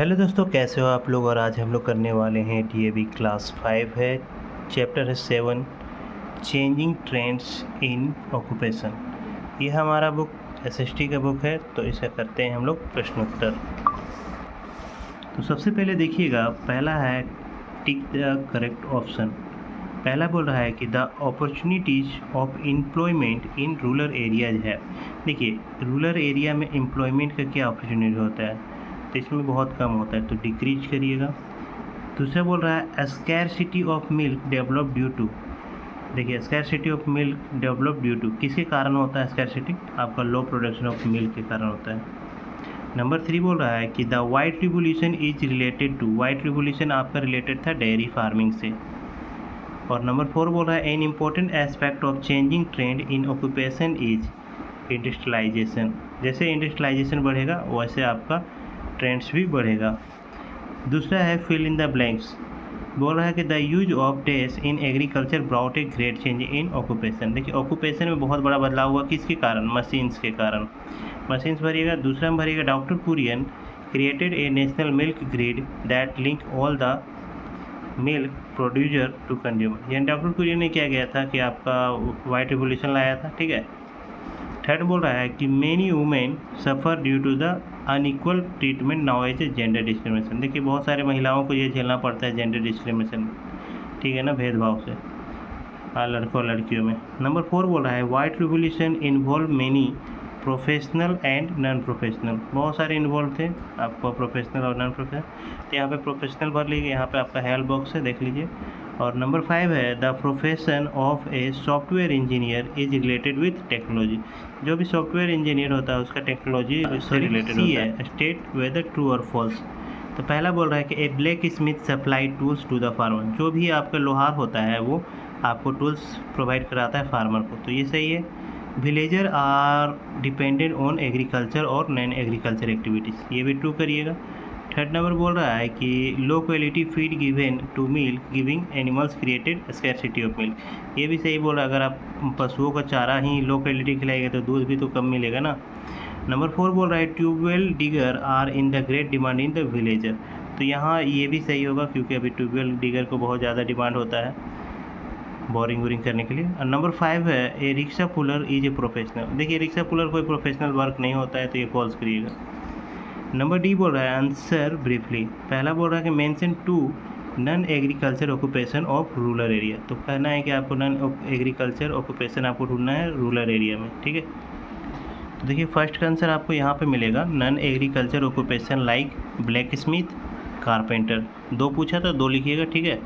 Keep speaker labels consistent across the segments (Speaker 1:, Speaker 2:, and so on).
Speaker 1: Hello दोस्तों, कैसे हो आप लोग। और आज हम लोग करने वाले हैं डीएवी क्लास 5 है, चैप्टर है 7 चेंजिंग ट्रेंड्स इन ऑक्यूपेशन। ये हमारा बुक एसएसटी का बुक है, तो इसे करते हैं हम लोग प्रश्नोत्तर। तो सबसे पहले देखिएगा, पहला है टिक द करेक्ट ऑप्शन। पहला बोल रहा है कि the opportunities of employment in rural areas है। देखिए, रूरल एरिया में एम्प्लॉयमेंट का क्या अपॉर्चुनिटी होता है, तो इसमें बहुत कम होता है, तो डिक्रीज करिएगा। दूसरा बोल रहा है scarcity of milk develop due to. देखिए, scarcity of milk develop due to किसके कारण होता है स्कैरसिटी, आपका लो प्रोडक्शन ऑफ मिल्क के कारण होता है। नंबर 3 बोल रहा है कि the white revolution is related to. White revolution आपका रिलेटेड था डेयरी फार्मिंग से। और नंबर 4 बोल रहा है an important aspect of changing trend in occupation is industrialisation. जैसे इंडस्ट्रियलाइजेशन बढ़ेगा वैसे आपका ट्रेंड्स भी बढ़ेगा। दूसरा है फिल इन द ब्लैंक्स। बोल रहा है कि the use of dash in agriculture brought a great change in occupation. देखिए, ऑक्यूपेशन में बहुत बड़ा बदलाव हुआ, किसके कारण, मशीन्स के कारण। मशीन्स भरिएगा। दूसरा में भरिएगा doctor Kurien created a national milk grid that link all the milk producer to consumer. यानी डॉक्टर कुरियन ने क्या किया था कि आपका वाइट रिवोल्यूशन लाया था, ठीक है। थर्ड बोल रहा है कि many women suffer due to the unequal treatment now as a gender discrimination. देखिए, बहुत सारे महिलाओं को ये झेलना पड़ता है जेंडर डिस्क्रिमिनेशन, ठीक है ना, भेदभाव से लड़कों और लड़कियों में। नंबर 4 बोल रहा है white revolution involve many professional and non professional. बहुत सारे इन्वॉल्व थे, आपको प्रोफेशनल और नॉन प्रोफेशनल। तो यहाँ पे प्रोफेशनल भर लीजिए, यहाँ पे आपका हेल्प बॉक्स है, देख लीजिए। और नंबर 5 है the profession of a software engineer is related with technology. जो भी सॉफ्टवेयर इंजीनियर होता है उसका टेक्नोलॉजी से रिलेटेड होता है। स्टेट वेदर ट्रू और फॉल्स। तो पहला बोल रहा है कि a blacksmith supply tools to the farmer. जो भी आपका लोहार होता है वो आपको टूल्स प्रोवाइड कराता है फार्मर को, तो ये सही है। Villager are dependent on agriculture और नॉन एग्रीकल्चर एक्टिविटीज़, ये भी ट्रू करिएगा। थर्ड नंबर बोल रहा है कि low quality feed given to milk giving animals created scarcity of milk. ये भी सही बोल रहा है, अगर आप पशुओं का चारा ही लो क्वालिटी खिलाएंगे तो दूध भी तो कम मिलेगा ना। नंबर 4 बोल रहा है tubewell digger are in the great demand in the villager. तो यहाँ ये भी सही होगा, क्योंकि अभी ट्यूबवेल डिगर को बहुत ज़्यादा डिमांड होता है बोरिंग वोरिंग करने के लिए। और नंबर 5 है a rickshaw puller is a professional. देखिए, रिक्शा पुलर कोई प्रोफेशनल वर्क नहीं होता है, तो ये फॉल्स करिएगा। नंबर डी बोल रहा है आंसर ब्रीफली। पहला बोल रहा है कि mention 2 non agriculture occupation of rural area. तो कहना है कि आपको नॉन एग्रीकल्चर ऑक्यूपेशन आपको ढूंढना है रूरल एरिया में, ठीक है। तो देखिए, फर्स्ट का आंसर आपको यहाँ पे मिलेगा non agriculture occupation like black Smith, carpenter. 2 पूछा तो 2 लिखिएगा, ठीक है।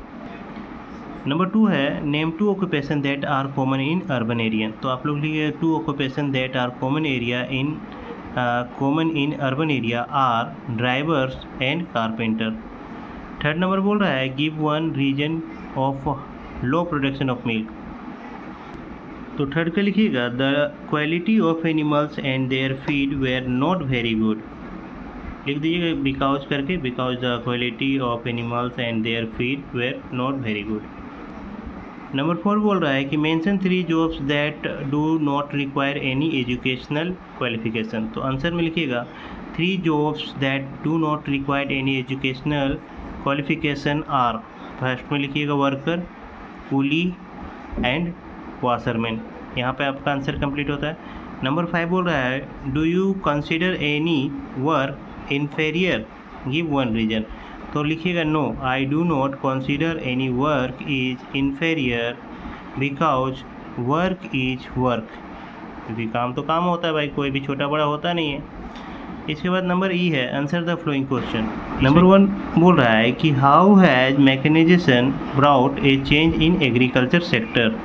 Speaker 1: नंबर 2 है name 2 occupation that are common in urban area. तो आप लोग लिखिए 2 occupation that are common in urban area are drivers and carpenter. Third number बोल रहा है give one reason of low production of milk. तो थर्ड का लिखिएगा the quality of animals and their feed were not very good. लिख दीजिएगा because करके, because the quality of animals and their feed were not very good. Number 4 बोल रहा है कि mention 3 jobs that do not require any educational qualification. तो answer में लिखिएगा 3 jobs that do not require any educational qualification are. First में लिखिएगा worker, coolie and washerman. यहाँ पे आपका आंसर कंप्लीट होता है। नंबर 5 बोल रहा है do you consider any work inferior, give one reason. तो लिखिएगा no I do not consider any work is inferior because work is work. क्योंकि काम तो काम होता है भाई, कोई भी छोटा बड़ा होता नहीं है। इसके बाद नंबर ई है answer the flowing question. Number 1 बोल रहा है कि how has mechanisation brought a change in agriculture sector.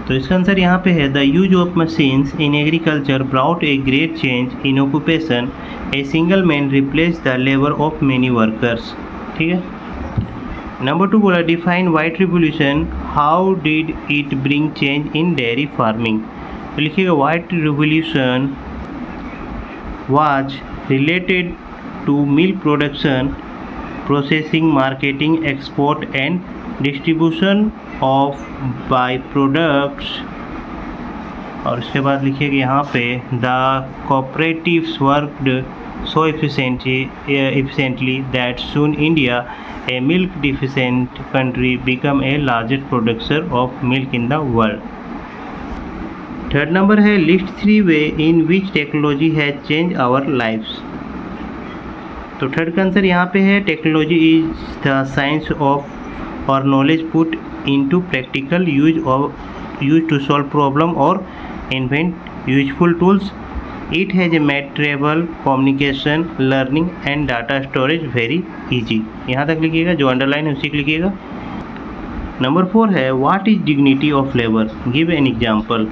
Speaker 1: तो इसका आंसर यहाँ पे है the use of machines in agriculture brought a great change in occupation, a single man replace the labour of many workers, ठीक है। Number 2 बोला define white revolution, how did it bring change in dairy farming. तो लिखिएगा white revolution was related to milk production, processing, marketing, export and distribution of by products. और उसके बाद लिखिएगा यहाँ पे the cooperatives worked so efficiently that soon India, a milk deficient country, become a largest producer of milk in the world. Third number है list 3 way in which technology has change our lifes. तो third का answer यहाँ पे है technology is the science of और knowledge put into practical use to solve problem और invent useful tools. It has a made travel communication learning and data storage very easy. यहाँ तक लिखिएगा, जो अंडरलाइन है उसी को लिखिएगा। नंबर 4 है what is dignity of labour, give an example.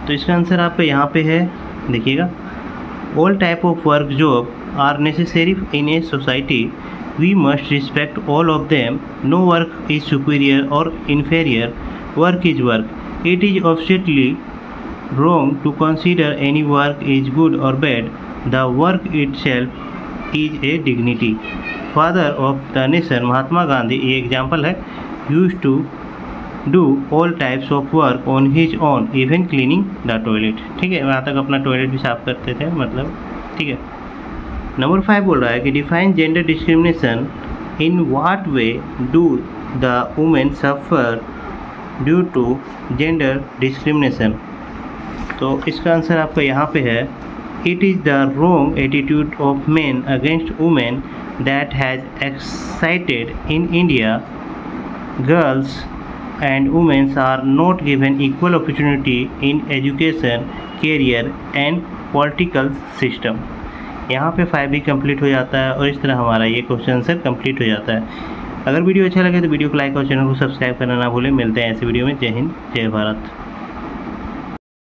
Speaker 1: तो इसका आंसर आपका यहाँ पे है, देखिएगा, all type of work job are necessary in a society. We must respect all of them. No work is superior or inferior. Work is work. It is absolutely wrong to consider any work is good or bad. The work itself is a dignity. Father of the nation Mahatma Gandhi, ये example है, used to do all types of work on his own, even cleaning the toilet। ठीक है, वहाँ तक अपना toilet भी साफ करते थे, मतलब ठीक है। नंबर 5 बोल रहा है कि define gender discrimination, in what way do the women suffer due to gender discrimination. तो इसका आंसर आपका यहाँ पे है, it is the wrong attitude of men against women that has excited in India. Girls and womens are not given equal opportunity in education, career and political system. यहाँ पे 5 भी complete हो जाता है और इस तरह हमारा ये क्वेश्चन आंसर कंप्लीट हो जाता है। अगर वीडियो अच्छा लगे तो वीडियो को लाइक और चैनल को सब्सक्राइब करना ना भूलें। मिलते हैं ऐसे वीडियो में। जय हिंद, जय भारत।